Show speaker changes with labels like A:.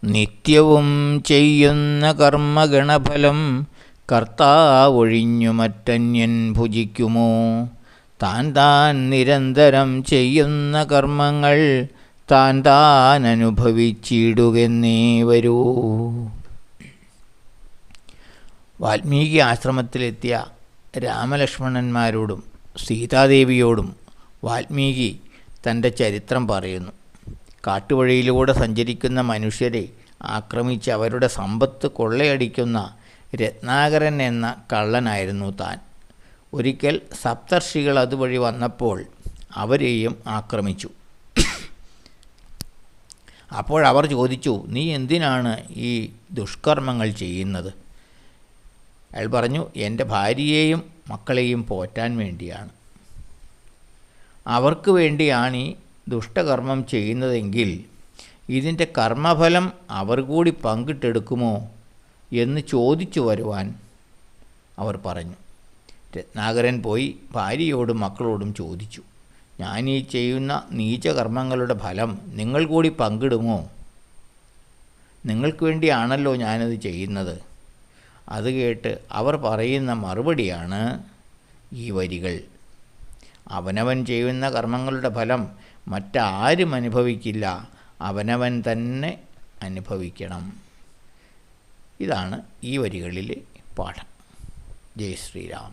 A: നിത്യവും ചെയ്യുന്ന കർമ്മഗണഫലം കർത്താവൊഴിഞ്ഞു മറ്റന്യൻ ഭുജിക്കുമോ? താൻ നിരന്തരം ചെയ്യുന്ന കർമ്മങ്ങൾ താൻ അനുഭവിച്ചിടുകെന്നേ വരൂ. വാൽമീകി ആശ്രമത്തിലെത്തിയ രാമലക്ഷ്മണന്മാരോടും സീതാദേവിയോടും വാൽമീകി തൻ്റെ ചരിത്രം പറയുന്നു. കാട്ടുവഴിയിലൂടെ സഞ്ചരിക്കുന്ന മനുഷ്യരെ ആക്രമിച്ച് അവരുടെ സമ്പത്ത് കൊള്ളയടിക്കുന്ന രത്നാകരൻ എന്ന കള്ളനായിരുന്നു താൻ. ഒരിക്കൽ സപ്തർഷികൾ അതുവഴി വന്നപ്പോൾ അവരെയും ആക്രമിച്ചു. അപ്പോഴവർ ചോദിച്ചു, നീ എന്തിനാണ് ഈ ദുഷ്കർമ്മങ്ങൾ ചെയ്യുന്നത്? അയാൾ പറഞ്ഞു, എൻ്റെ ഭാര്യയെയും മക്കളെയും പോറ്റാൻ വേണ്ടിയാണ്. അവർക്ക് വേണ്ടിയാണ് ഈ ദുഷ്ടകർമ്മം ചെയ്യുന്നതെങ്കിൽ ഇതിൻ്റെ കർമ്മഫലം അവർ കൂടി പങ്കിട്ടെടുക്കുമോ എന്ന് ചോദിച്ചു വരുവാൻ അവർ പറഞ്ഞു. രത്നാകരൻ പോയി ഭാര്യയോടും മക്കളോടും ചോദിച്ചു, ഞാൻ ഈ ചെയ്യുന്ന നീചകർമ്മങ്ങളുടെ ഫലം നിങ്ങൾ കൂടി പങ്കിടുമോ? നിങ്ങൾക്ക് വേണ്ടിയാണല്ലോ ഞാനത് ചെയ്യുന്നത്. അത് കേട്ട് അവർ പറയുന്ന മറുപടിയാണ് ഈ വരികൾ. അവനവൻ ചെയ്യുന്ന കർമ്മങ്ങളുടെ ഫലം മറ്റാരും അനുഭവിക്കില്ല, അവനവൻ തന്നെ അനുഭവിക്കണം. ഇതാണ് ഈ വരികളിലെ പാഠം. ജയ് ശ്രീരാം.